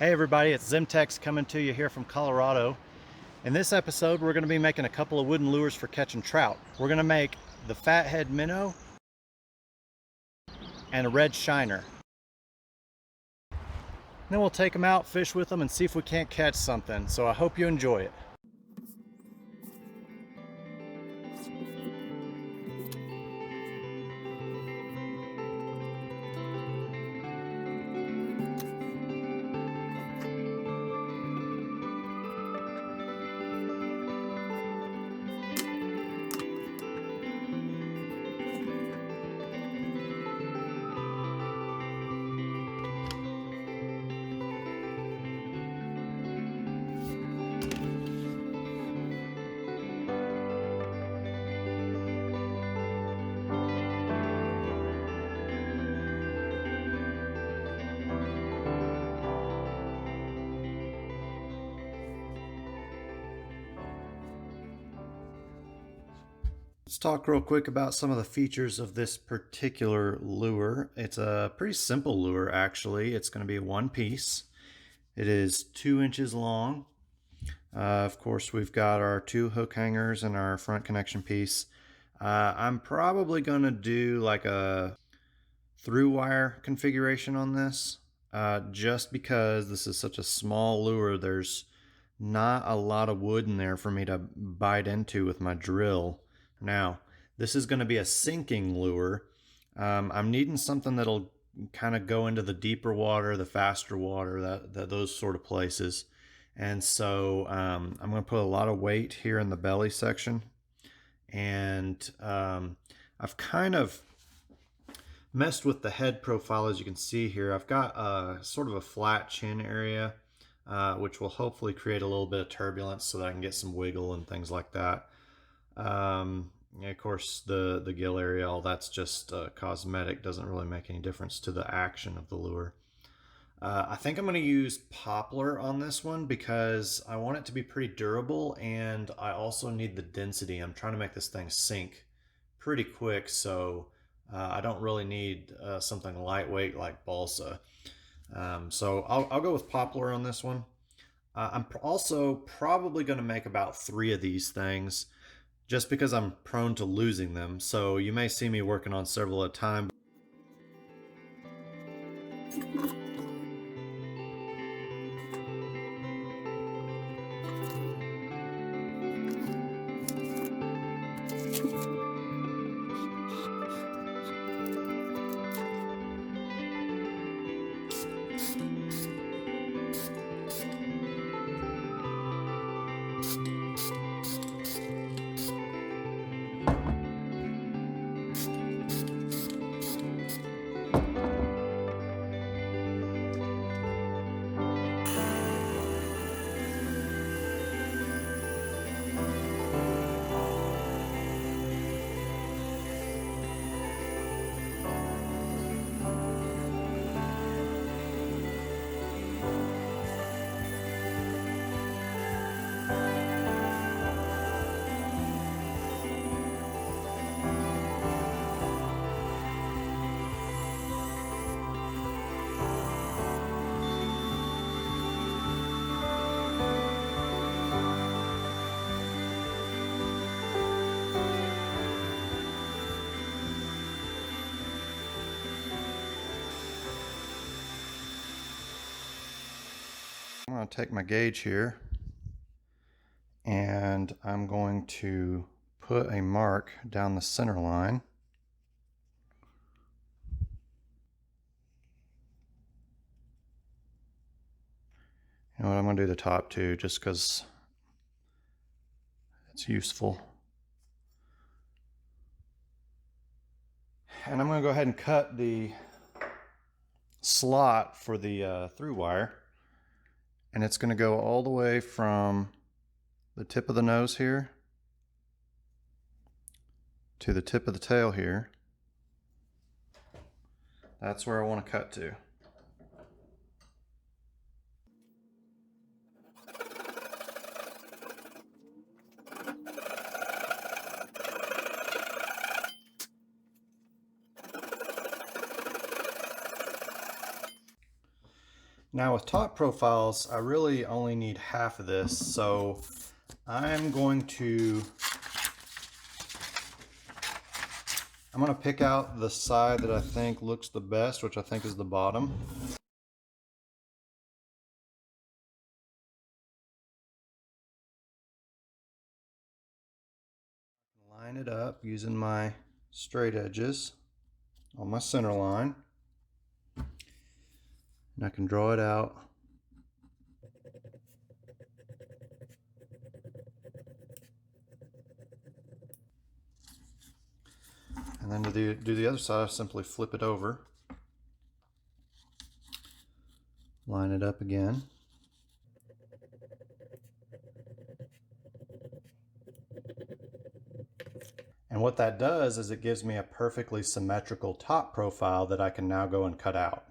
Hey everybody, it's Zimtex coming to you here from Colorado. In this episode, we're going to be making a couple of wooden lures for catching trout. We're going to make the fathead minnow and a red shiner. Then we'll take them out, fish with them, and see if we can't catch something. So I hope you enjoy it. Let's talk real quick about some of the features of this particular lure. It's a pretty simple lure, actually. It's going to be one piece. It is 2 inches long. Of course, we've got our 2 hook hangers and our front connection piece. I'm probably going to do like a through wire configuration on this, just because this is such a small lure. There's not a lot of wood in there for me to bite into with my drill. Now, this is going to be a sinking lure. I'm needing something that'll kind of go into the deeper water, the faster water, those sort of places. And so I'm going to put a lot of weight here in the belly section. And I've kind of messed with the head profile, as you can see here. I've got a sort of a flat chin area, which will hopefully create a little bit of turbulence so that I can get some wiggle and things like that. Of course, the gill area, all that's just cosmetic, doesn't really make any difference to the action of the lure. I think I'm going to use poplar on this one because I want it to be pretty durable, and I also need the density. I'm trying to make this thing sink pretty quick, so I don't really need something lightweight like balsa. So I'll go with poplar on this one. I'm also probably going to make about 3 of these things just because I'm prone to losing them. So you may see me working on several at a time. I'm going to take my gauge here and I'm going to put a mark down the center line. You know what, I'm going to do the top too, just because it's useful. And I'm going to go ahead and cut the slot for the through wire. And it's going to go all the way from the tip of the nose here to the tip of the tail here. That's where I want to cut to. Now with top profiles, I really only need half of this, so I'm going to pick out the side that I think looks the best, which I think is the bottom. Line it up using my straight edges on my center line. And I can draw it out. And then to do the other side, I simply flip it over. Line it up again. And what that does is it gives me a perfectly symmetrical top profile that I can now go and cut out.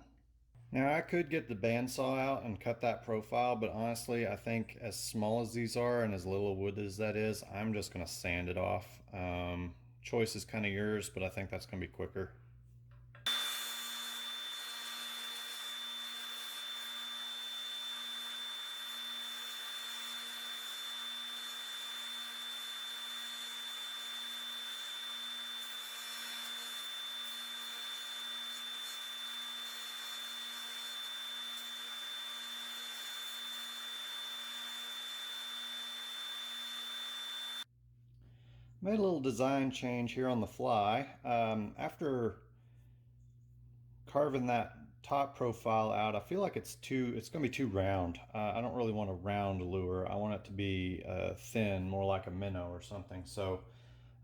Now I could get the bandsaw out and cut that profile, but honestly I think as small as these are and as little wood as that is, I'm just going to sand it off. Choice is kind of yours, but I think that's going to be quicker. Made a little design change here on the fly. After carving that top profile out, I feel like it's going to be too round. I don't really want a round lure. I want it to be thin, more like a minnow or something. So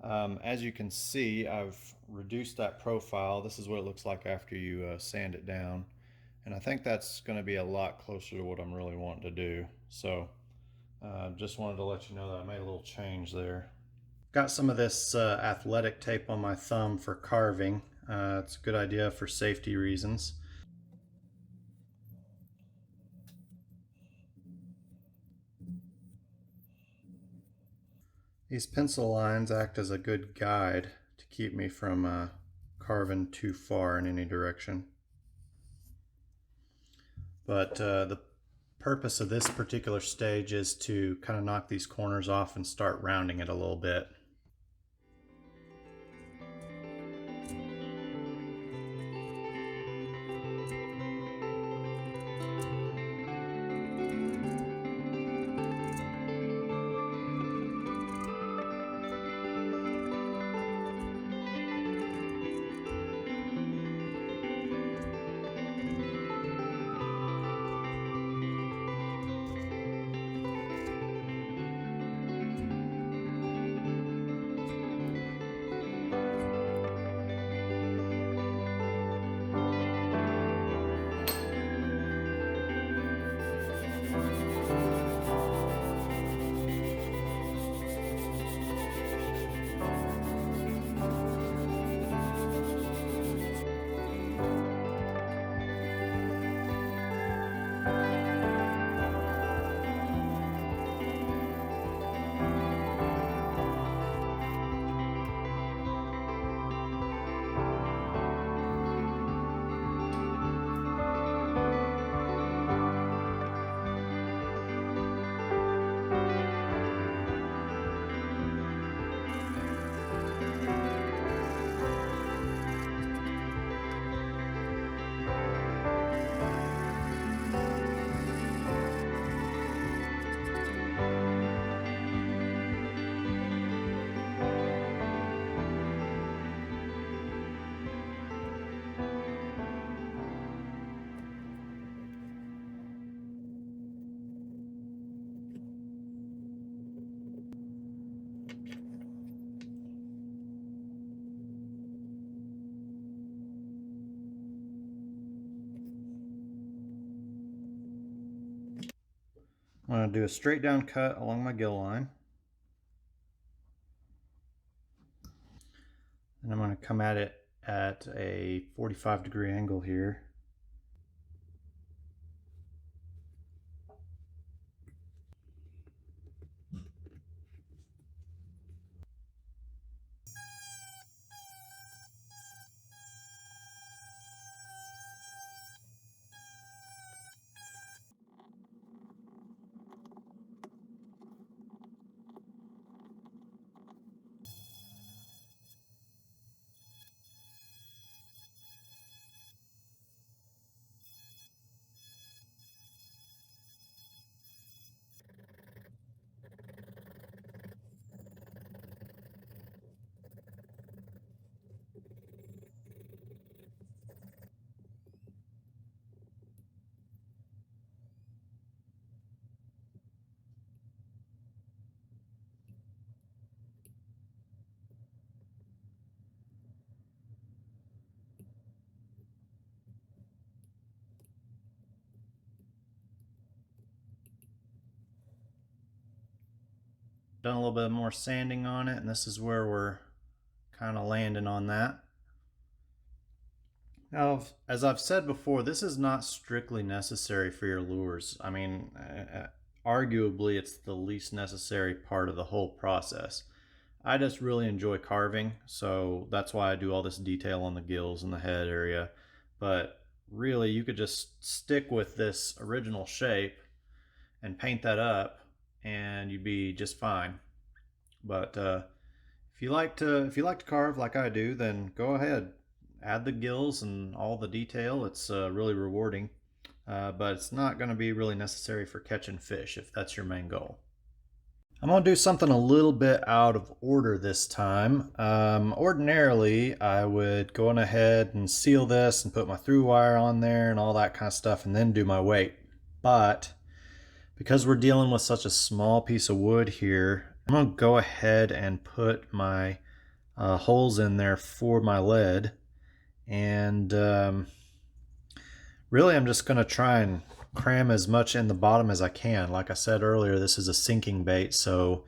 as you can see, I've reduced that profile. This is what it looks like after you sand it down. And I think that's going to be a lot closer to what I'm really wanting to do. So just wanted to let you know that I made a little change there. Got some of this athletic tape on my thumb for carving. It's a good idea for safety reasons. These pencil lines act as a good guide to keep me from carving too far in any direction. But the purpose of this particular stage is to kind of knock these corners off and start rounding it a little bit. I'm going to do a straight down cut along my gill line. And I'm going to come at it at a 45-degree angle here. done a little bit more sanding on it, and this is where we're kind of landing on that. Now, as I've said before, this is not strictly necessary for your lures. I mean, arguably it's the least necessary part of the whole process. I just really enjoy carving, so that's why I do all this detail on the gills and the head area. But really, you could just stick with this original shape and paint that up, and you'd be just fine. But if you like to carve like I do, then go ahead, add the gills and all the detail. It's really rewarding, but it's not going to be really necessary for catching fish if that's your main goal. I'm going to do something a little bit out of order this time. Ordinarily, I would go on ahead and seal this and put my through wire on there and all that kind of stuff and then do my weight. But because we're dealing with such a small piece of wood here, I'm going to go ahead and put my holes in there for my lead. And really, I'm just going to try and cram as much in the bottom as I can. Like I said earlier, this is a sinking bait, so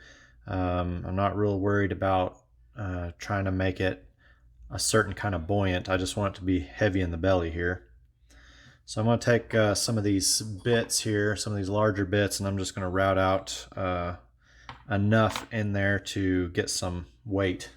I'm not real worried about trying to make it a certain kind of buoyant. I just want it to be heavy in the belly here. So I'm going to take some of these bits here, some of these larger bits, and I'm just going to route out enough in there to get some weight.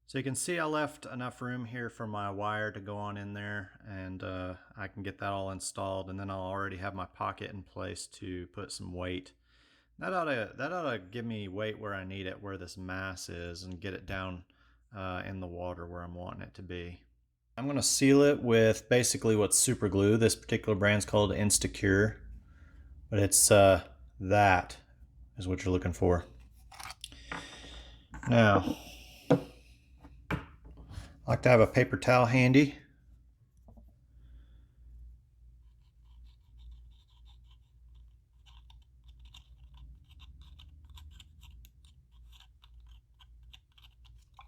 So you can see I left enough room here for my wire to go on in there, and I can get that all installed, and then I'll already have my pocket in place to put some weight. That ought to give me weight where I need it, where this mass is, and get it down in the water where I'm wanting it to be. I'm going to seal it with basically what's super glue. This particular brand's called Instacure, but it's that is what you're looking for. Now, I like to have a paper towel handy.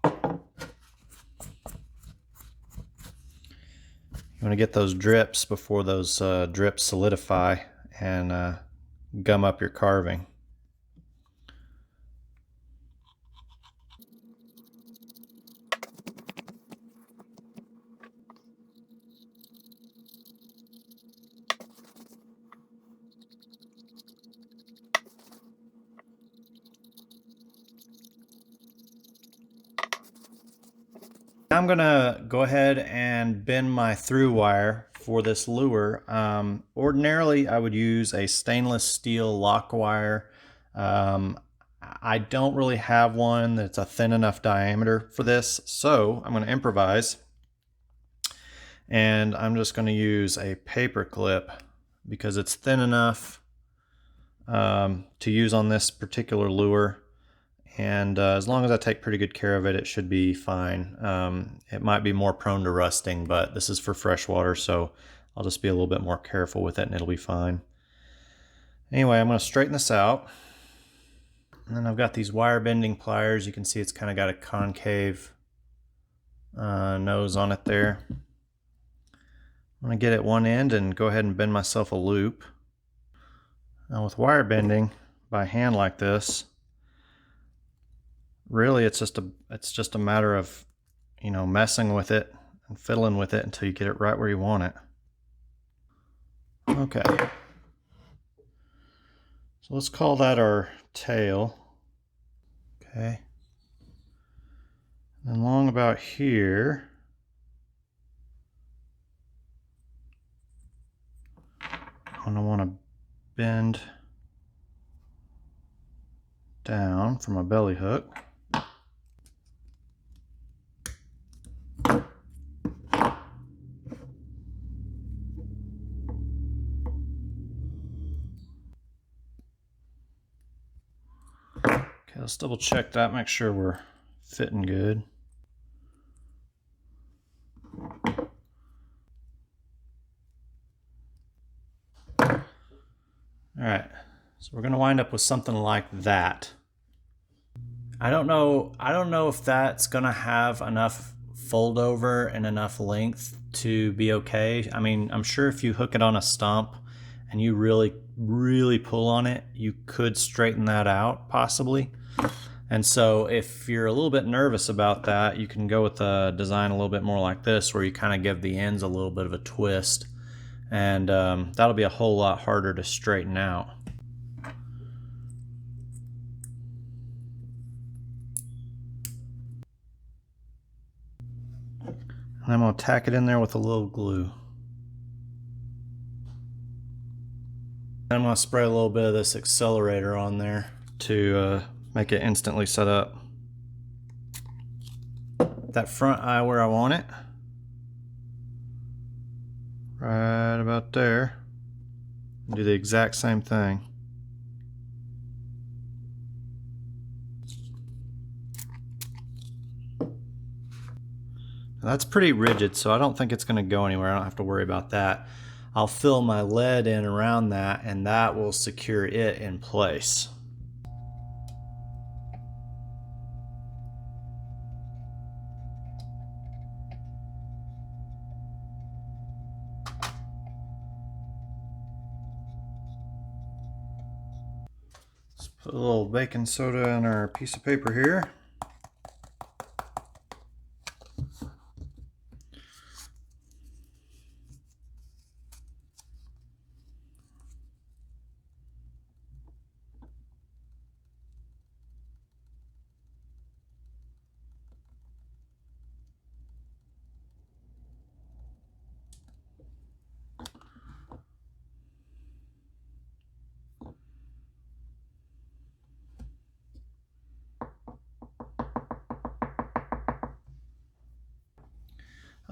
You want to get those drips before those drips solidify and gum up your carving. I'm gonna go ahead and bend my through wire for this lure. Ordinarily, I would use a stainless steel lock wire. I don't really have one that's a thin enough diameter for this, so I'm going to improvise. And I'm just going to use a paper clip because it's thin enough to use on this particular lure. And as long as I take pretty good care of it, it should be fine. It might be more prone to rusting, but this is for freshwater, so I'll just be a little bit more careful with it and it'll be fine. Anyway, I'm going to straighten this out. And then I've got these wire bending pliers. You can see it's kind of got a concave nose on it there. I'm going to get at one end and go ahead and bend myself a loop. Now with wire bending by hand like this, really it's just a matter of, you know, messing with it and fiddling with it until you get it right where you want it. Okay. So let's call that our tail. Okay. And along about here, I'm going to want to bend down from my belly hook. Okay, let's double check that, make sure we're fitting good. All right, so we're gonna wind up with something like that. I don't know if that's gonna have enough fold over and enough length to be okay. I mean, I'm sure if you hook it on a stump and you really pull on it, you could straighten that out possibly. And so if you're a little bit nervous about that, you can go with a design a little bit more like this, where you kind of give the ends a little bit of a twist, and that'll be a whole lot harder to straighten out. And I'm going to tack it in there with a little glue. And I'm going to spray a little bit of this accelerator on there to make it instantly set up. That front eye where I want it, right about there. Do the exact same thing. Now that's pretty rigid, so I don't think it's going to go anywhere. I don't have to worry about that. I'll fill my lead in around that, and that will secure it in place. Let's put a little baking soda on our piece of paper here.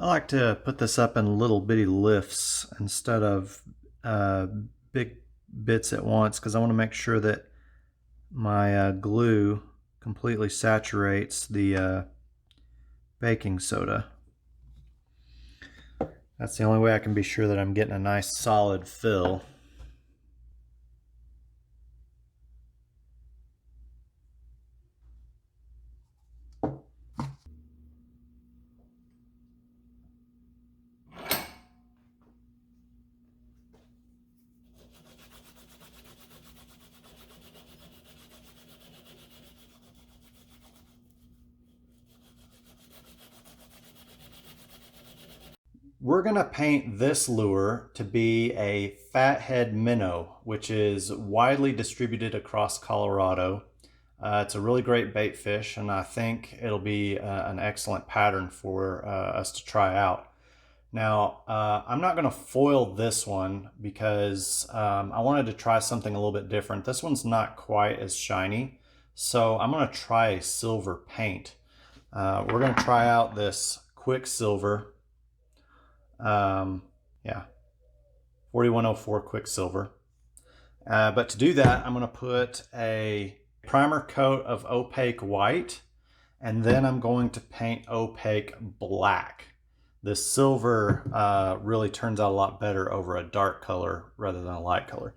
I like to put this up in little bitty lifts instead of big bits at once, because I want to make sure that my glue completely saturates the baking soda. That's the only way I can be sure that I'm getting a nice solid fill. We're going to paint this lure to be a fathead minnow, which is widely distributed across Colorado. It's a really great bait fish, and I think it'll be an excellent pattern for us to try out. Now, I'm not going to foil this one because I wanted to try something a little bit different. This one's not quite as shiny, so I'm going to try a silver paint. We're going to try out this Quicksilver. Yeah, 4104 Quicksilver. But to do that, I'm going to put a primer coat of opaque white, and then I'm going to paint opaque black. The silver really turns out a lot better over a dark color rather than a light color.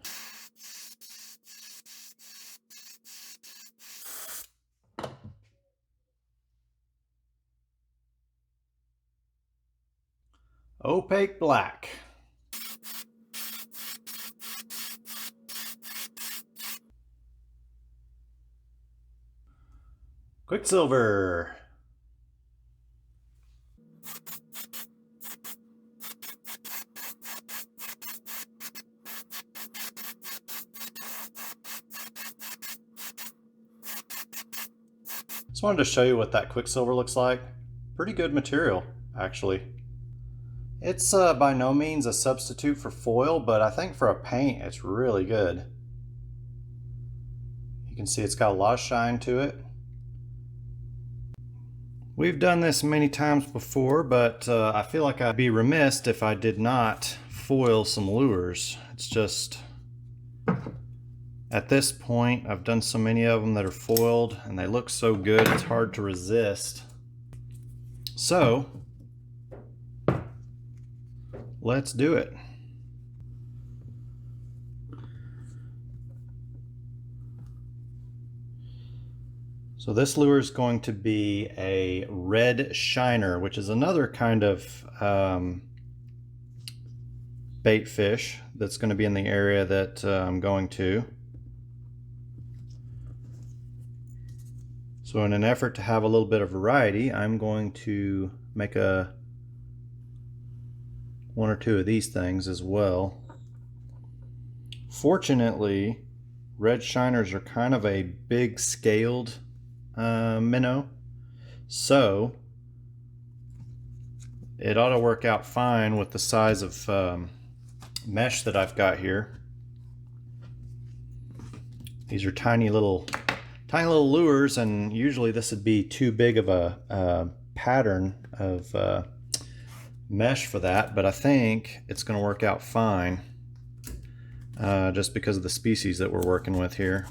Opaque black. Quicksilver. Just wanted to show you what that Quicksilver looks like. Pretty good material, actually. It's by no means a substitute for foil, but I think for a paint, it's really good. You can see it's got a lot of shine to it. We've done this many times before, but I feel like I'd be remiss if I did not foil some lures. It's just At this point, I've done so many of them that are foiled and they look so good, it's hard to resist. So, let's do it. So this lure is going to be a red shiner, which is another kind of bait fish that's going to be in the area that I'm going to. So in an effort to have a little bit of variety, I'm going to make one or two of these things as well. Fortunately, red shiners are kind of a big scaled minnow, so it ought to work out fine with the size of mesh that I've got here. These are tiny little lures, and usually this would be too big of a pattern of mesh for that, but I think it's going to work out fine just because of the species that we're working with here.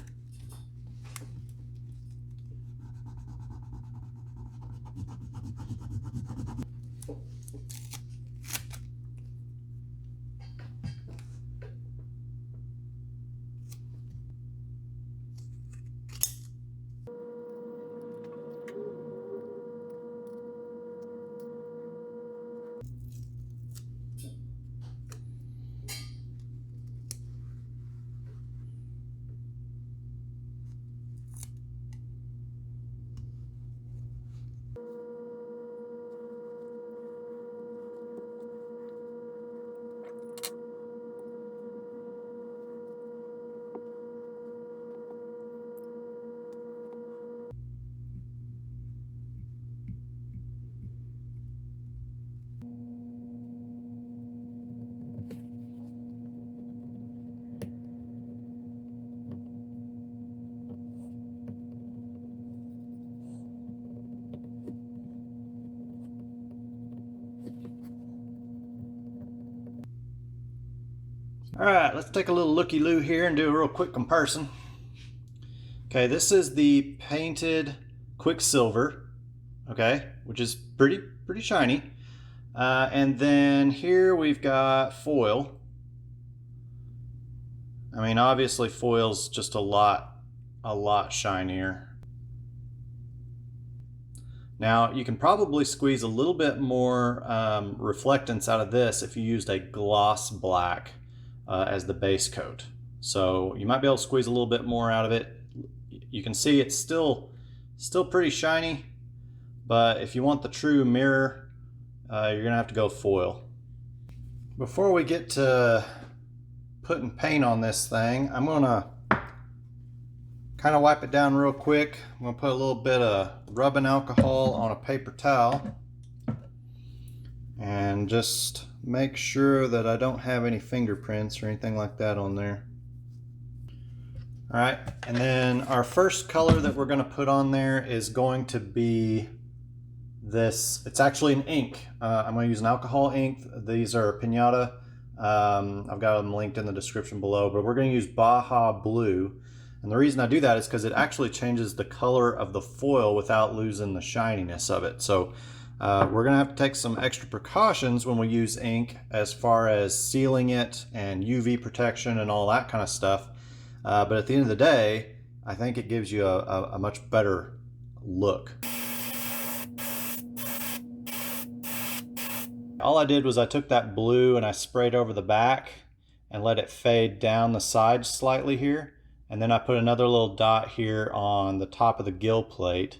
Alright, let's take a little looky-loo here and do a real quick comparison. Okay, this is the painted Quicksilver, okay, which is pretty shiny. And then here we've got foil. I mean, obviously foil's just a lot shinier. Now, you can probably squeeze a little bit more reflectance out of this if you used a gloss black as the base coat. So you might be able to squeeze a little bit more out of it. You can see it's still pretty shiny, but if you want the true mirror, you're gonna have to go foil. Before we get to putting paint on this thing, I'm gonna kind of wipe it down real quick. I'm gonna put a little bit of rubbing alcohol on a paper towel and just make sure that I don't have any fingerprints or anything like that on there. All right, and then our first color that we're gonna put on there is going to be this. It's actually an ink. I'm gonna use an alcohol ink. These are Pinata. I've got them linked in the description below, but we're gonna use Baja Blue. And the reason I do that is because it actually changes the color of the foil without losing the shininess of it. So we're gonna have to take some extra precautions when we use ink as far as sealing it and UV protection and all that kind of stuff. But at the end of the day, I think it gives you a much better look. All I did was I took that blue and I sprayed over the back and let it fade down the sides slightly here. And then I put another little dot here on the top of the gill plate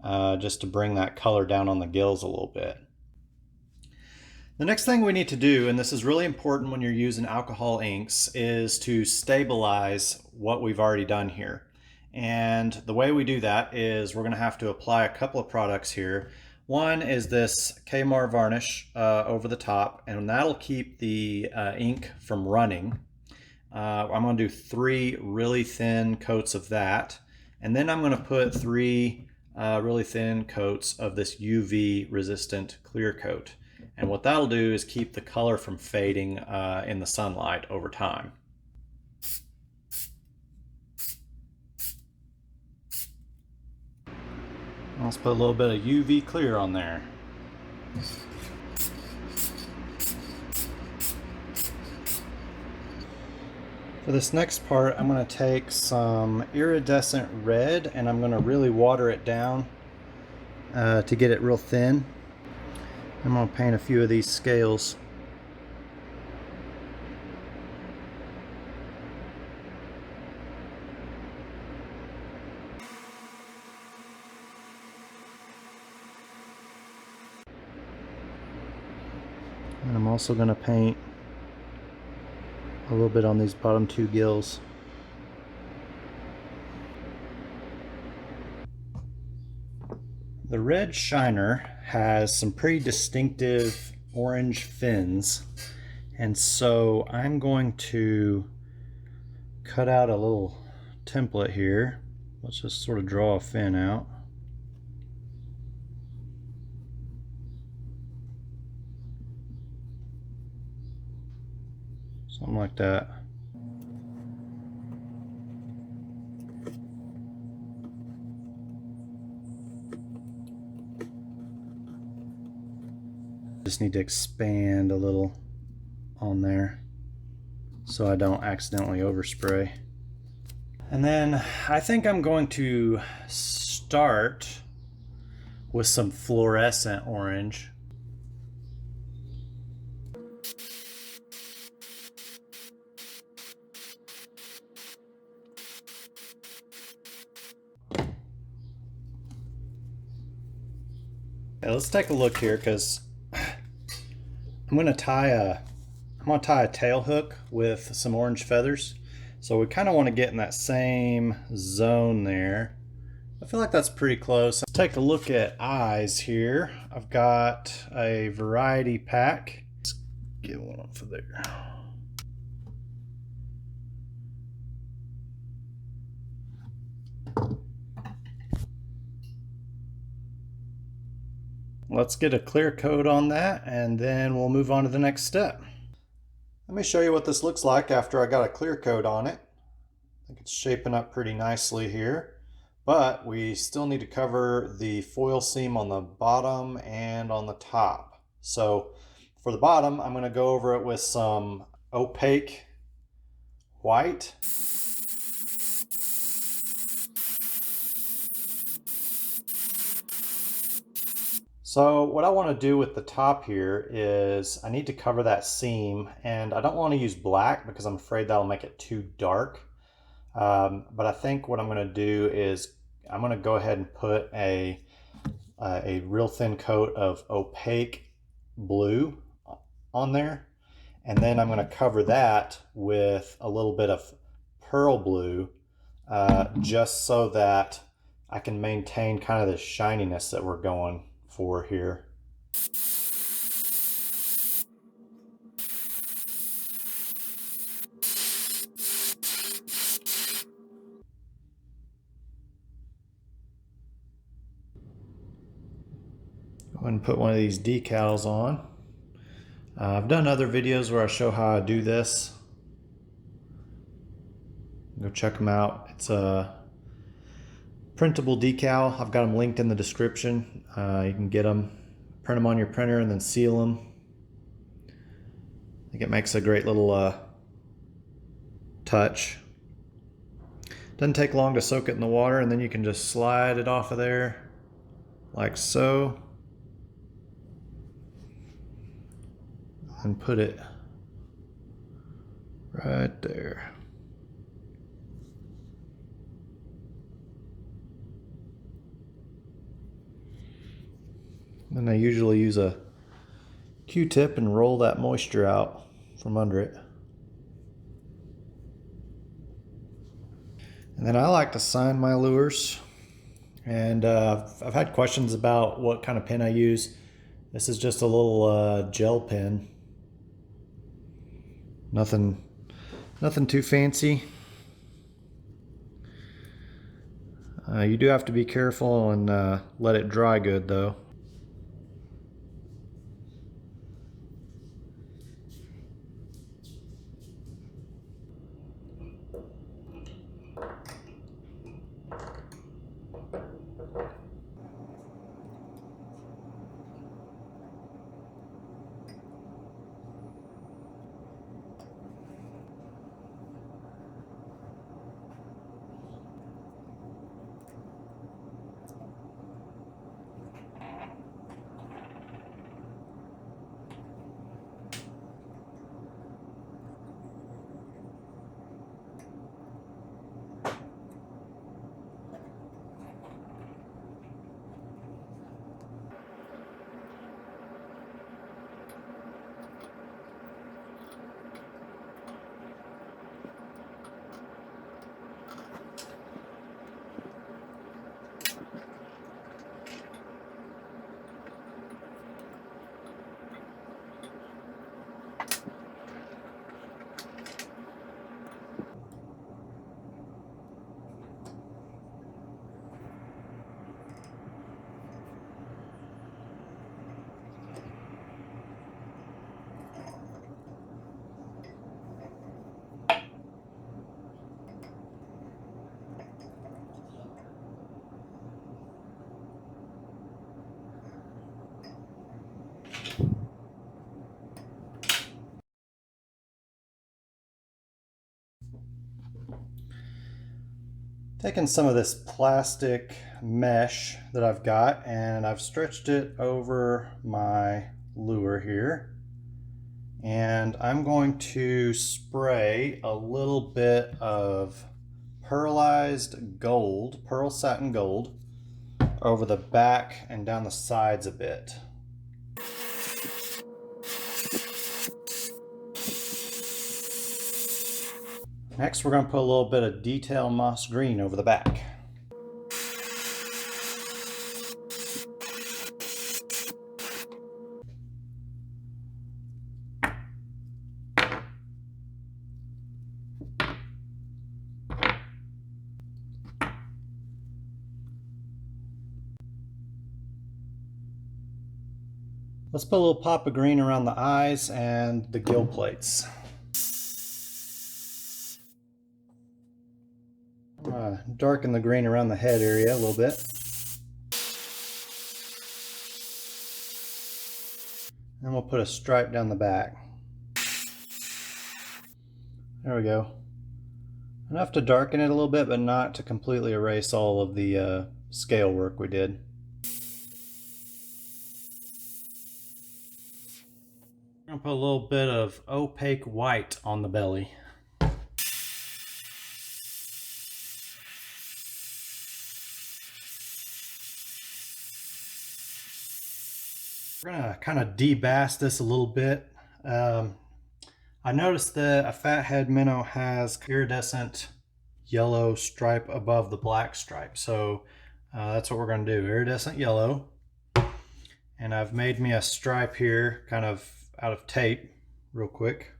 just to bring that color down on the gills a little bit. The next thing we need to do, and this is really important when you're using alcohol inks, is to stabilize what we've already done here. And the way we do that is we're going to have to apply a couple of products here. One is this Kmar varnish over the top, and that'll keep the ink from running. I'm going to do 3 really thin coats of that, and then I'm going to put 3 really thin coats of this UV resistant clear coat. And what that'll do is keep the color from fading in the sunlight over time. Let's put a little bit of UV clear on there. For this next part, I'm going to take some iridescent red and I'm going to really water it down to get it real thin. I'm going to paint a few of these scales. And I'm also going to paint a little bit on these bottom two gills. The red shiner has some pretty distinctive orange fins, and so I'm going to cut out a little template here. Let's just sort of draw a fin out. Something like that. Just need to expand a little on there so I don't accidentally overspray. And then I think I'm going to start with some fluorescent orange. Now let's take a look here, because I'm gonna tie a tail hook with some orange feathers. So we kind of want to get in that same zone there. I feel like that's pretty close. Let's take a look at eyes here. I've got a variety pack. Let's get one off of there. Let's get a clear coat on that and then we'll move on to the next step. Let me show you what this looks like after I got a clear coat on it. I think it's shaping up pretty nicely here, but we still need to cover the foil seam on the bottom and on the top. So for the bottom, I'm going to go over it with some opaque white. So what I want to do with the top here is I need to cover that seam, and I don't want to use black because I'm afraid that'll make it too dark. But I think what I'm going to do is I'm going to go ahead and put a real thin coat of opaque blue on there, and then I'm going to cover that with a little bit of pearl blue just so that I can maintain kind of the shininess that we're going for here. Go ahead and put one of these decals on. I've done other videos where I show how I do this. Go check them out. It's a printable decal. I've got them linked in the description. You can get them, print them on your printer, and then seal them. I think it makes a great little touch. Doesn't take long to soak it in the water, and then you can just slide it off of there like so, and put it right there. Then I usually use a Q-tip and roll that moisture out from under it. And then I like to sign my lures, and I've had questions about what kind of pen I use. This is just a little gel pen. Nothing too fancy. You do have to be careful and let it dry good though. Taken some of this plastic mesh that I've got and I've stretched it over my lure here. And I'm going to spray a little bit of pearlized gold, pearl satin gold, over the back and down the sides a bit. Next, we're going to put a little bit of detail moss green over the back. Let's put a little pop of green around the eyes and the gill plates. Darken the green around the head area a little bit. And we'll put a stripe down the back. There we go. Enough to darken it a little bit, but not to completely erase all of the scale work we did. I'm gonna put a little bit of opaque white on the belly. We're gonna kind of debass this a little bit. I noticed that a fathead minnow has iridescent yellow stripe above the black stripe. So that's what we're gonna do, iridescent yellow. And I've made me a stripe here, kind of out of tape, real quick.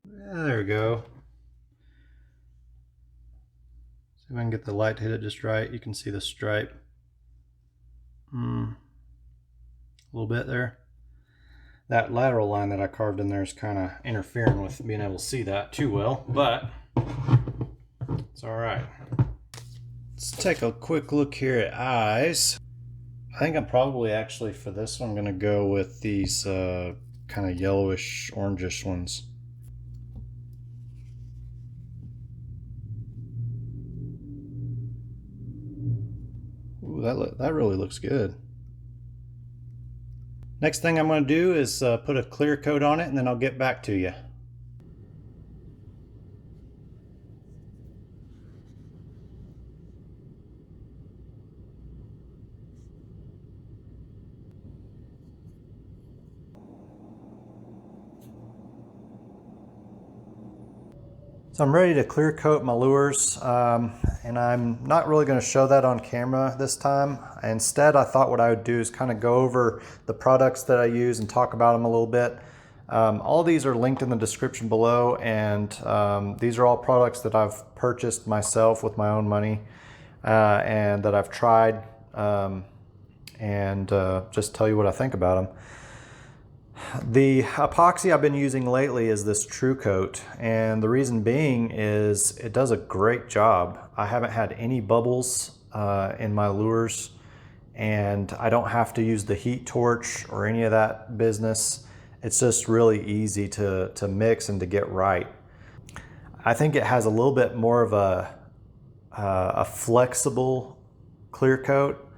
There we go. See if I can get the light to hit it just right. You can see the stripe. A little bit there. That lateral line that I carved in there is kind of interfering with being able to see that too well, but it's all right. Let's take a quick look here at eyes. I think I'm probably actually for this one going to go with these kind of yellowish, orangish ones. Ooh, that really looks good. Next thing I'm going to do is put a clear coat on it, and then I'll get back to you. So I'm ready to clear coat my lures, and I'm not really going to show that on camera this time. Instead, I thought what I would do is kind of go over the products that I use and talk about them a little bit. All these are linked in the description below, and these are all products that I've purchased myself with my own money and that I've tried, and just tell you what I think about them. The epoxy I've been using lately is this Trout, and the reason being is it does a great job. I haven't had any bubbles in my lures, and I don't have to use the heat torch or any of that business. It's just really easy to mix and to get right. I think it has a little bit more of a flexible clear coat.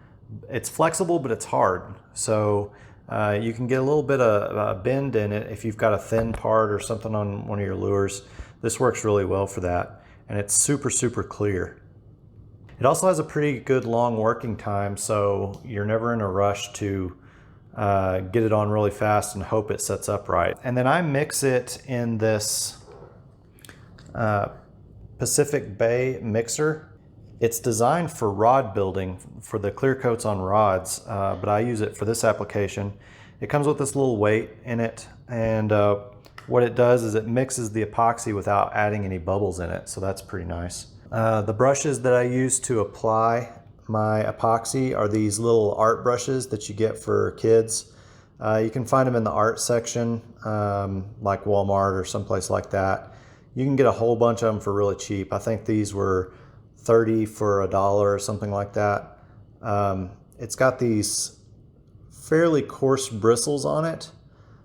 It's flexible, but it's hard. So you can get a little bit of a bend in it if you've got a thin part or something on one of your lures. This works really well for that, and it's super, super clear. It also has a pretty good long working time, so you're never in a rush to get it on really fast and hope it sets up right. And then I mix it in this Pacific Bay mixer. It's designed for rod building, for the clear coats on rods, but I use it for this application. It comes with this little weight in it, and what it does is it mixes the epoxy without adding any bubbles in it, so that's pretty nice. The brushes that I use to apply my epoxy are these little art brushes that you get for kids. You can find them in the art section, like Walmart or someplace like that. You can get a whole bunch of them for really cheap. I think these were 30 for $1 or something like that. It's got these fairly coarse bristles on it.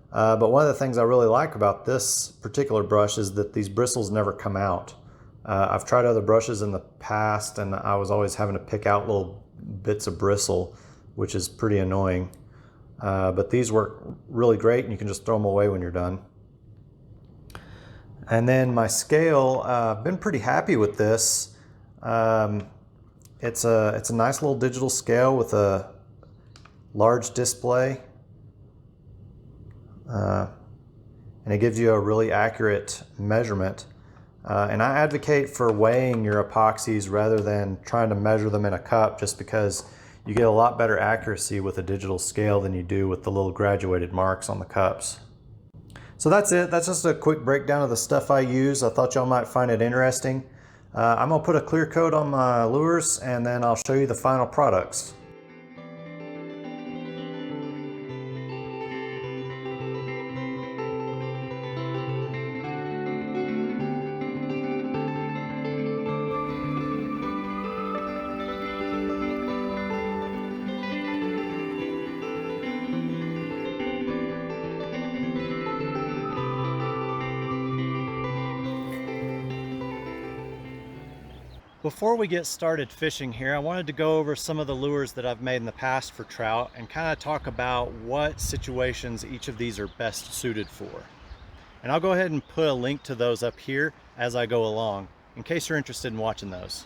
But one of the things I really like about this particular brush is that these bristles never come out. I've tried other brushes in the past and I was always having to pick out little bits of bristle, which is pretty annoying. But these work really great and you can just throw them away when you're done. And then my scale, I've been pretty happy with this. It's a nice little digital scale with a large display. And it gives you a really accurate measurement. And I advocate for weighing your epoxies rather than trying to measure them in a cup, just because you get a lot better accuracy with a digital scale than you do with the little graduated marks on the cups. So that's it. That's just a quick breakdown of the stuff I use. I thought y'all might find it interesting. I'm gonna put a clear coat on my lures and then I'll show you the final products. Before we get started fishing here, I wanted to go over some of the lures that I've made in the past for trout and kind of talk about what situations each of these are best suited for. And I'll go ahead and put a link to those up here as I go along, in case you're interested in watching those.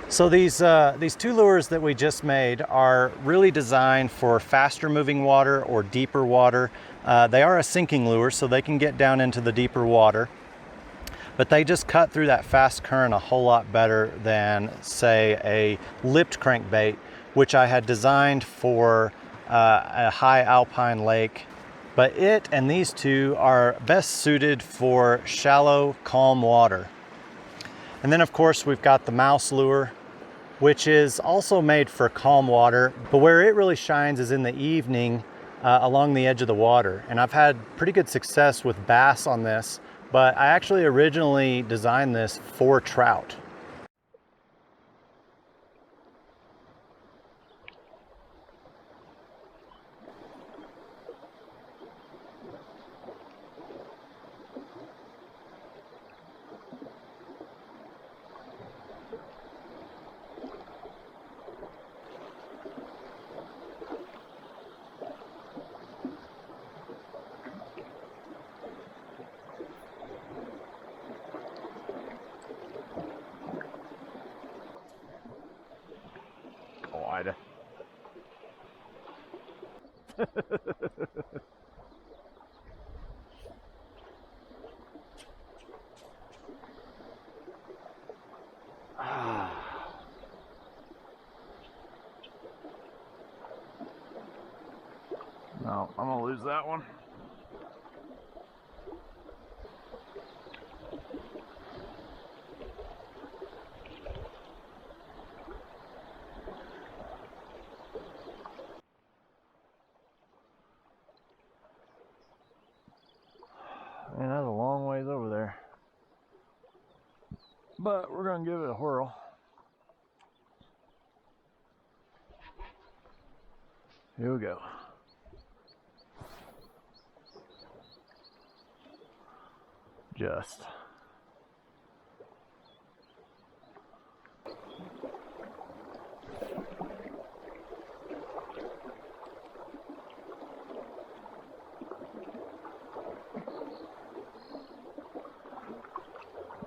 So these two lures that we just made are really designed for faster moving water or deeper water. They are a sinking lure, so they can get down into the deeper water. But they just cut through that fast current a whole lot better than, say, a lipped crankbait, which I had designed for a high alpine lake. But it and these two are best suited for shallow, calm water. And then, of course, we've got the mouse lure, which is also made for calm water, but where it really shines is in the evening along the edge of the water. And I've had pretty good success with bass on this. But I actually originally designed this for trout. No, I'm gonna lose that one. Man, that's a long ways over there. But we're gonna give it a whirl. Here we go. Just.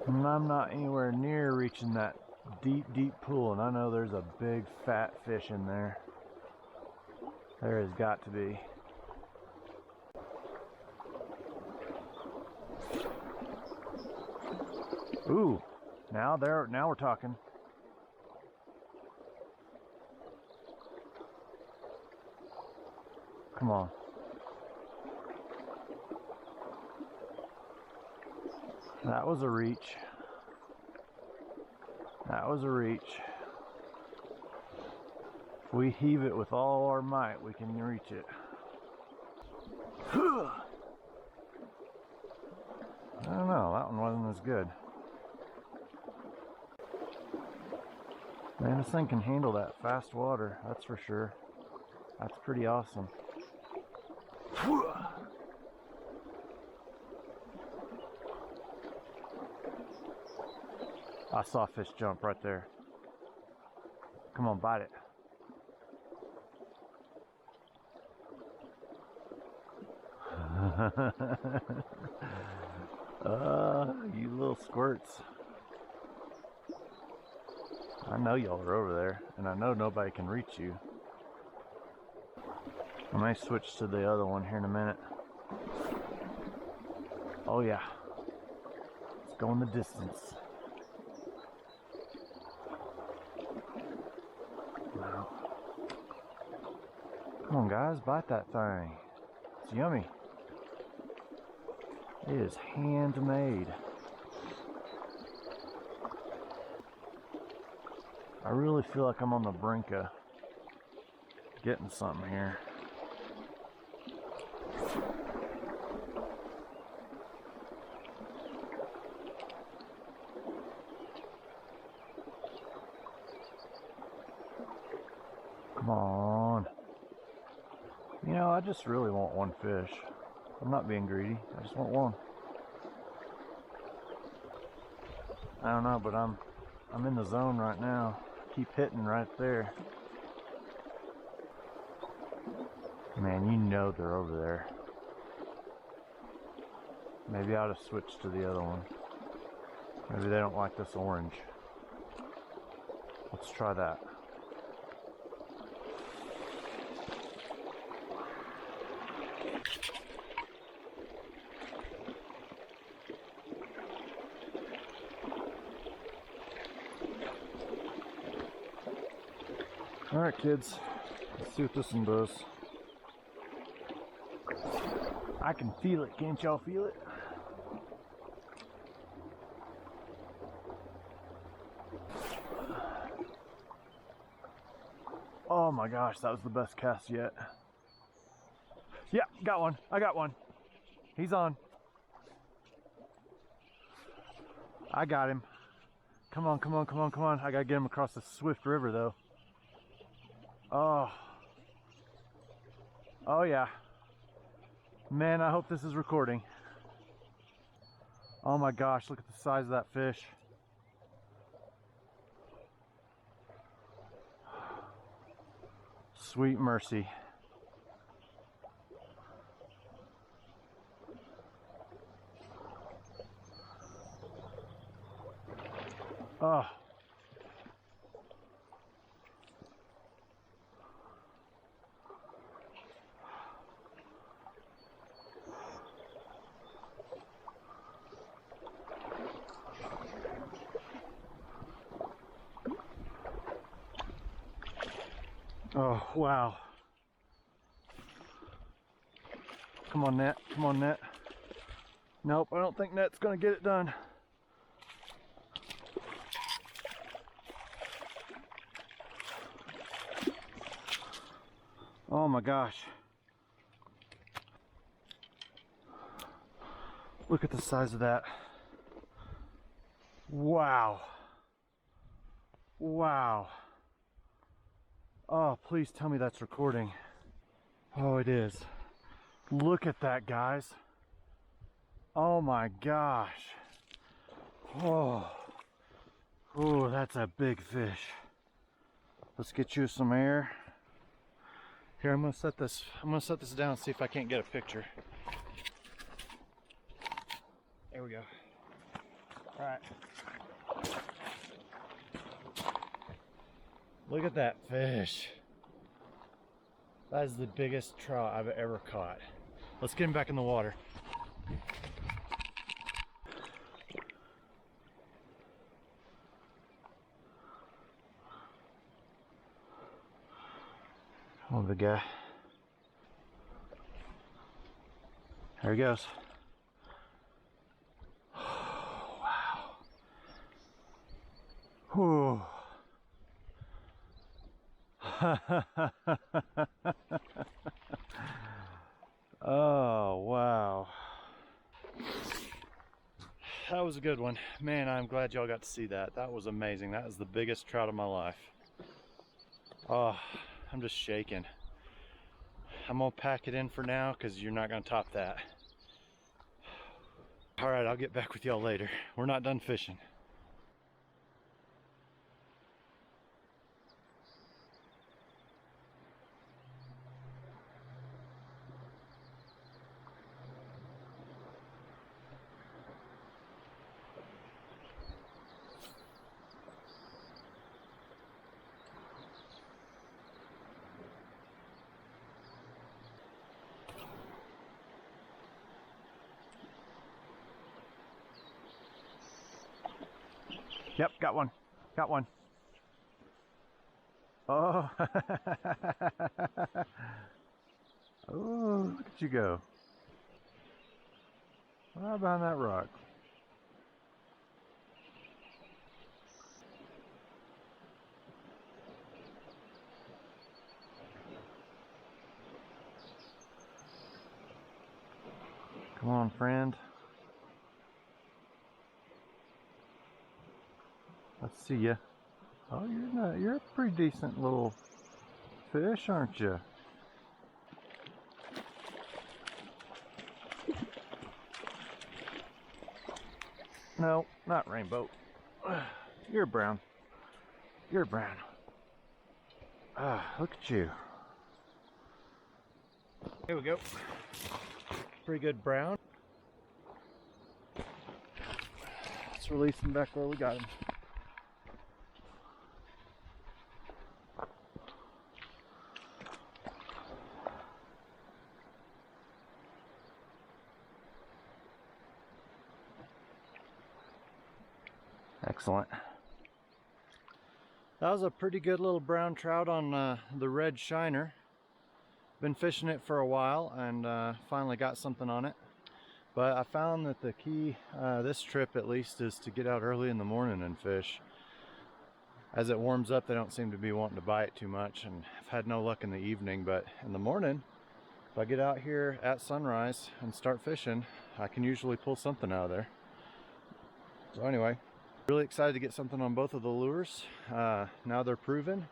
And I'm not anywhere near reaching that deep pool, and I know there's a big fat fish in there. There has got to be. Ooh, now we're talking. Come on. That was a reach. That was a reach. If we heave it with all our might, we can reach it. I don't know, that one wasn't as good. Man, this thing can handle that fast water, that's for sure. That's pretty awesome. I saw a fish jump right there. Come on, bite it. You little squirts. I know y'all are over there, and I know nobody can reach you. I may switch to the other one here in a minute. Oh yeah. Let's go in the distance. Wow. Come on guys, bite that thing. It's yummy. It is handmade. I really feel like I'm on the brink of getting something here. Come on. You know, I just really want one fish. I'm not being greedy. I just want one. I don't know, but I'm in the zone right now. Keep hitting right there. Man, you know they're over there. Maybe I ought to switch to the other one. Maybe they don't like this orange. Let's try that. Alright kids, let's see what this one does. I can feel it, can't y'all feel it? Oh my gosh, that was the best cast yet. Yeah, got one, I got one. He's on. I got him. Come on, come on, come on, come on. I gotta get him across the swift river though. Oh. Oh yeah. Man, I hope this is recording. Oh my gosh, look at the size of that fish. Sweet mercy. Oh. Oh, wow. Come on, net. Come on, net. Nope, I don't think net's gonna get it done. Oh my gosh. Look at the size of that. Wow. Wow. Oh, please tell me that's recording. Oh, it is. Look at that, guys. Oh my gosh. Oh. Oh, that's a big fish. Let's get you some air. Here, I'm gonna set this down and see if I can't get a picture. There we go. All right. Look at that fish. That is the biggest trout I've ever caught. Let's get him back in the water. Oh, the guy. There he goes. Wow. Whew. Oh, wow. That was a good one. Man, I'm glad y'all got to see that. That was amazing. That is the biggest trout of my life. Oh, I'm just shaking. I'm gonna pack it in for now because you're not gonna top that. All right, I'll get back with y'all later. We're not done fishing. Yep, got one. Got one. Oh. Oh, look at you go. Right behind that rock. Come on, friend. Let's see ya. Oh, you're a pretty decent little fish, aren't you? No, not rainbow. You're brown. You're brown. Ah, look at you. Here we go. Pretty good brown. Let's release him back where we got him. Excellent. That was a pretty good little brown trout on the red shiner. Been fishing it for a while and finally got something on it. But I found that the key this trip at least is to get out early in the morning and fish. As it warms up, they don't seem to be wanting to bite too much, and I've had no luck in the evening, but in the morning, if I get out here at sunrise and start fishing, I can usually pull something out of there. So anyway, really excited to get something on both of the lures. Now they're proven,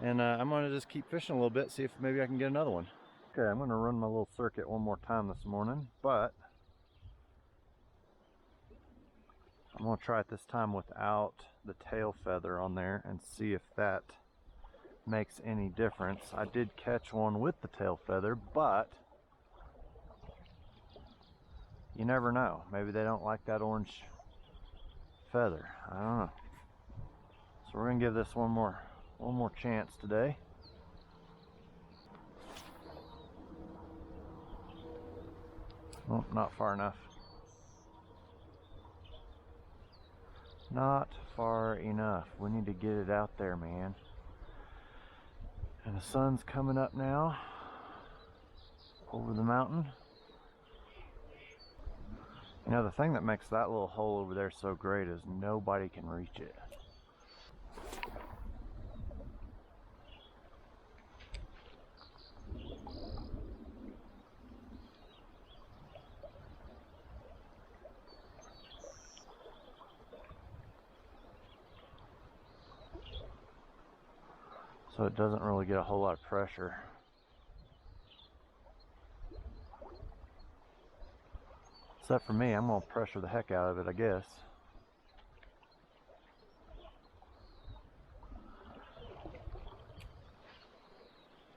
and I'm gonna just keep fishing a little bit, see if maybe I can get another one. Okay, I'm gonna run my little circuit one more time this morning, but I'm gonna try it this time without the tail feather on there and see if that makes any difference. I did catch one with the tail feather, but you never know. Maybe they don't like that orange feather. I don't know. So we're gonna give this one more chance today. Oh, not far enough. Not far enough. We need to get it out there, man. And the sun's coming up now over the mountain. You know, the thing that makes that little hole over there so great is nobody can reach it. So it doesn't really get a whole lot of pressure. Except for me, I'm gonna pressure the heck out of it, I guess.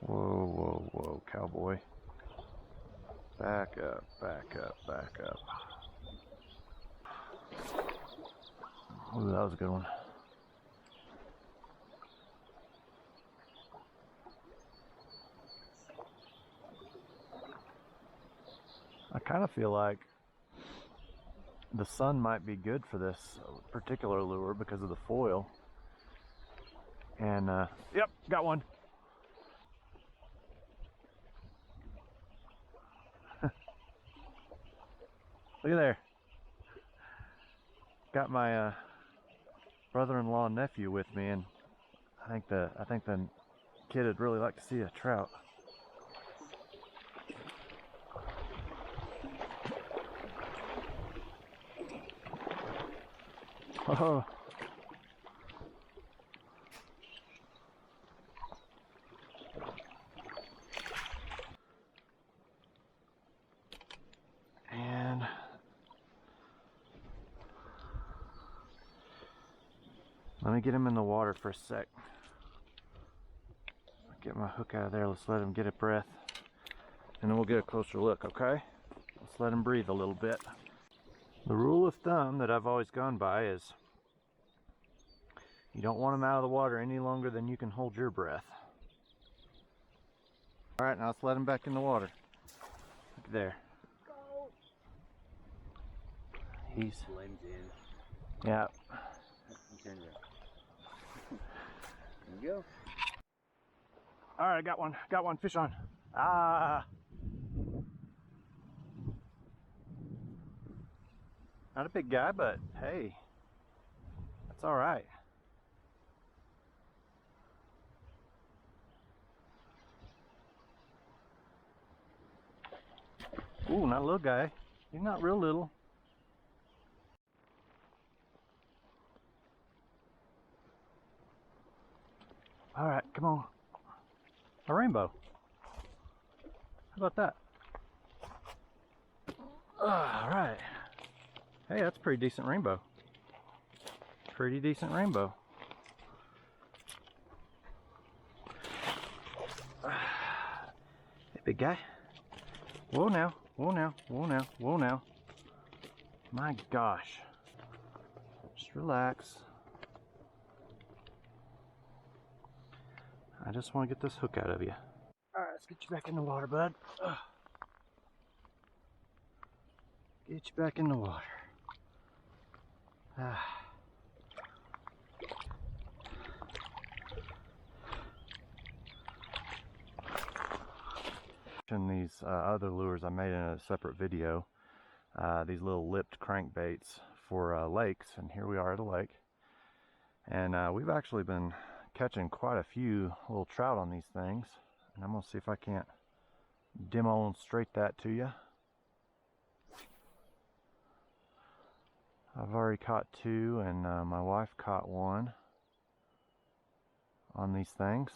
Whoa, whoa, whoa, cowboy. Back up, back up, back up. Ooh, that was a good one. I kind of feel like the sun might be good for this particular lure because of the foil. And yep, got one. Look at there. Got my brother-in-law and nephew with me, and I think the kid would really like to see a trout. Oh. And let me get him in the water for a sec. Get my hook out of there. Let's let him get a breath, and then we'll get a closer look, okay? Let's let him breathe a little bit. The rule of thumb that I've always gone by is you don't want him out of the water any longer than you can hold your breath. All right, now let's let him back in the water. Look there. He's blends in. Yeah. There you go. All right, I got one fish on. Ah. Not a big guy, but hey, that's all right. Ooh, not a little guy. He's not real little. All right, come on. A rainbow. How about that? All right. Hey, that's a pretty decent rainbow. Pretty decent rainbow. Hey, big guy. Whoa now, whoa now, whoa now, whoa now. My gosh. Just relax. I just want to get this hook out of you. Alright, let's get you back in the water, bud. Get you back in the water. And these other lures I made in a separate video. These little lipped crankbaits for lakes, and here we are at a lake. And we've actually been catching quite a few little trout on these things. And I'm going to see if I can't demonstrate that to you. I've already caught two, and my wife caught one on these things.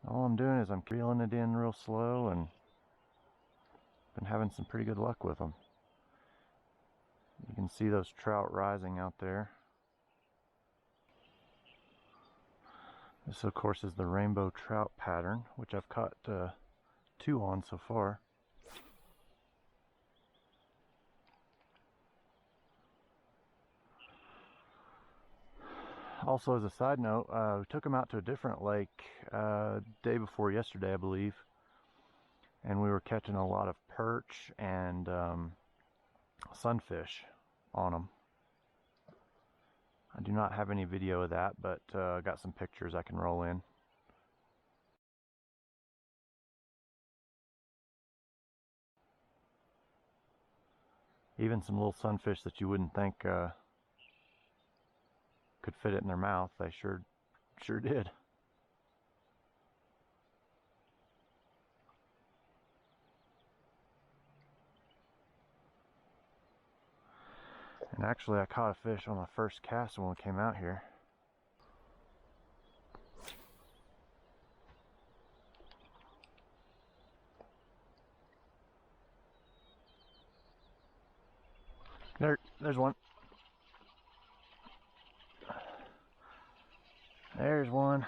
All I'm doing is I'm reeling it in real slow, and been having some pretty good luck with them. You can see those trout rising out there. This, of course, is the rainbow trout pattern, which I've caught two on so far. Also, as a side note, we took them out to a different lake day before yesterday, I believe, and we were catching a lot of perch and sunfish on them. I do not have any video of that, but I got some pictures I can roll in. Even some little sunfish that you wouldn't think could fit it in their mouth, they sure did. And actually, I caught a fish on my first cast when we came out here. There's one. There's one.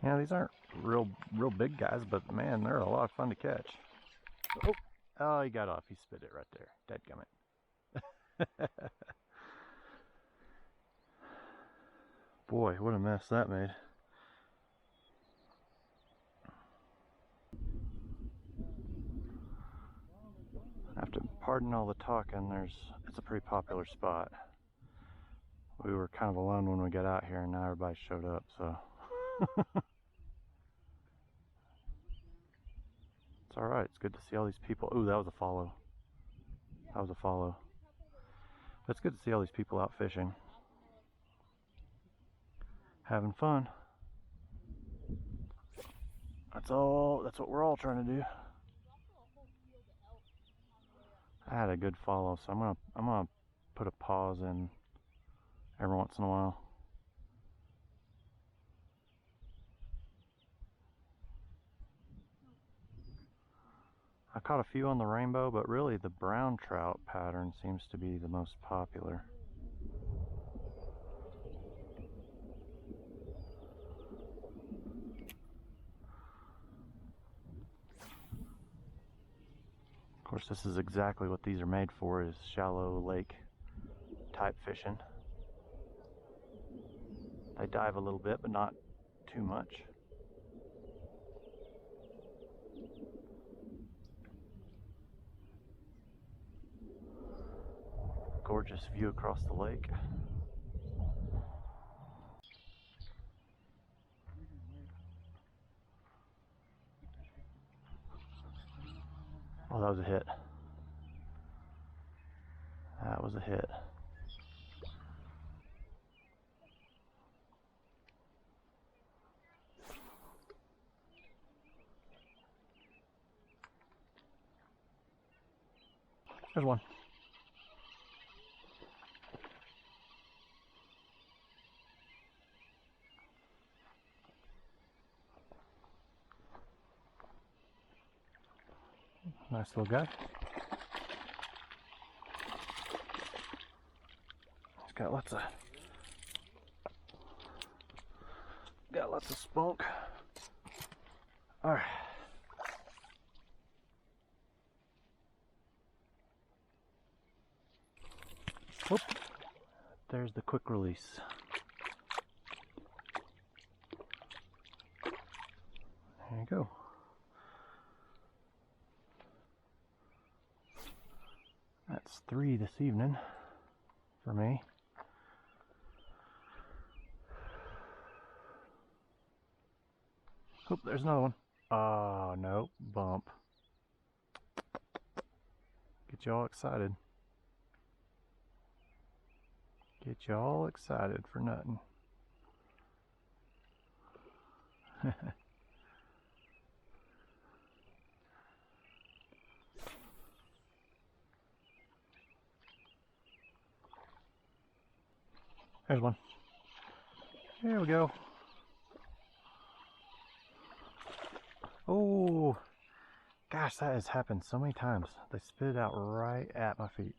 Yeah, these aren't real big guys, but man, they're a lot of fun to catch. Oh, he got off. He spit it right there. Dadgummit. Boy, what a mess that made. Pardon all the talking, it's a pretty popular spot. We were kind of alone when we got out here and now everybody showed up, so it's alright, it's good to see all these people. Ooh, that was a follow. That was a follow. But it's good to see all these people out fishing. Having fun. That's what we're all trying to do. I had a good follow, so I'm gonna put a pause in every once in a while. I caught a few on the rainbow, but really the brown trout pattern seems to be the most popular. Of course, this is exactly what these are made for, is shallow lake type fishing. They dive a little bit, but not too much. Gorgeous view across the lake. Oh, that was a hit. That was a hit. There's one. Nice little guy. He's got lots of spunk. All right. Whoop. There's the quick release. There you go. That's 3 this evening for me. Oop, there's another one. Oh, no, bump. Get y'all excited. Get y'all excited for nothing. There's one. There we go. Oh, gosh, that has happened so many times. They spit it out right at my feet.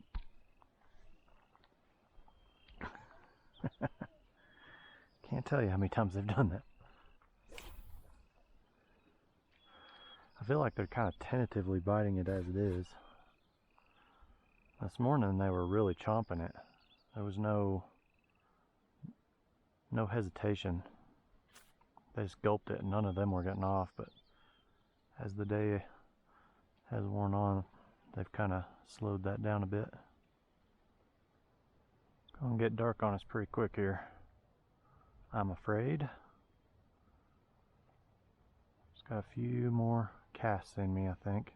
Can't tell you how many times they've done that. I feel like they're kind of tentatively biting it as it is. This morning they were really chomping it. There was no hesitation. They just gulped it and none of them were getting off, but as the day has worn on, they've kind of slowed that down a bit. Gonna get dark on us pretty quick here, I'm afraid. Just got a few more casts in me, I think.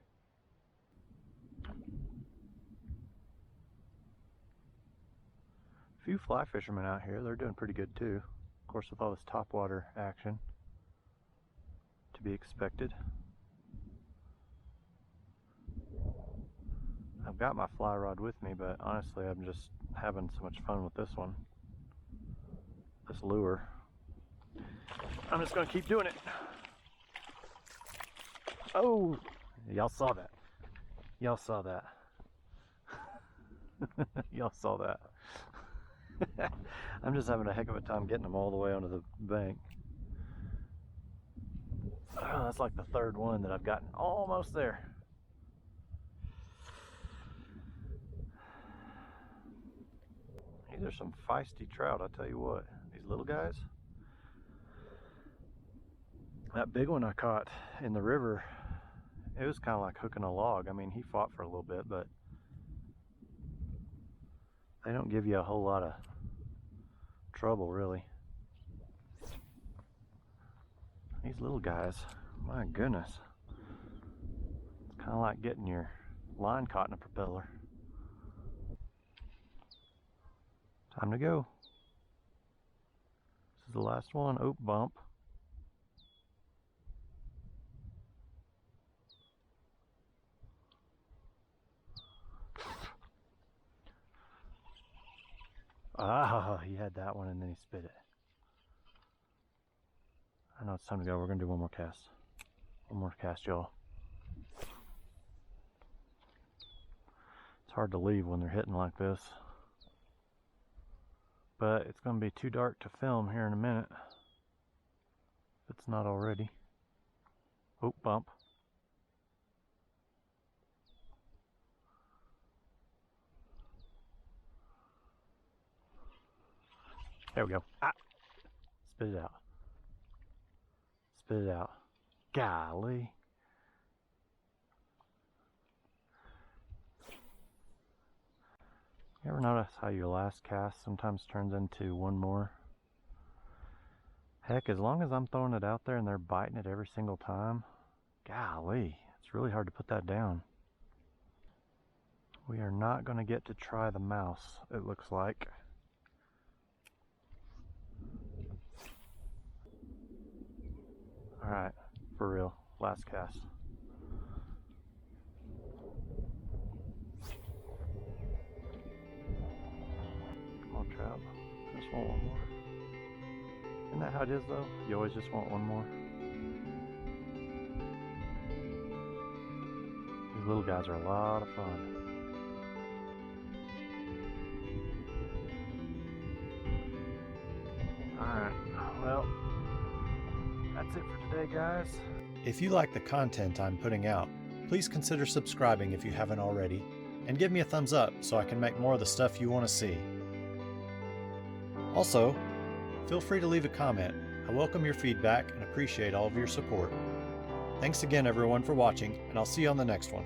A few fly fishermen out here, they're doing pretty good too. Of course, with all this topwater action, to be expected. I've got my fly rod with me, but honestly I'm just having so much fun with this one, this lure. I'm just gonna keep doing it. Oh, y'all saw that. Y'all saw that. Y'all saw that. I'm just having a heck of a time getting them all the way onto the bank. Oh, that's like the third one that I've gotten almost there. These are some feisty trout, I'll tell you what. These little guys. That big one I caught in the river, it was kind of like hooking a log. I mean, he fought for a little bit, but They don't give you a whole lot of trouble, really. These little guys, my goodness. It's kind of like getting your line caught in a propeller. Time to go. This is the last one. Oh, bump. Ah, he had that one and then he spit it. I know it's time to go. We're going to do one more cast. One more cast, y'all. It's hard to leave when they're hitting like this. But it's going to be too dark to film here in a minute. If it's not already. Oh, bump. There we go. Ah! Spit it out. Spit it out. Golly. You ever notice how your last cast sometimes turns into one more? Heck, as long as I'm throwing it out there and they're biting it every single time, golly, it's really hard to put that down. We are not going to get to try the mouse, it looks like. Alright, for real, last cast. Come on, Trout. I just want one more. Isn't that how it is, though? You always just want one more. These little guys are a lot of fun. Alright, well, that's it for today, guys. If you like the content I'm putting out, please consider subscribing if you haven't already, and give me a thumbs up so I can make more of the stuff you want to see. Also, feel free to leave a comment. I welcome your feedback and appreciate all of your support. Thanks again everyone for watching, and I'll see you on the next one.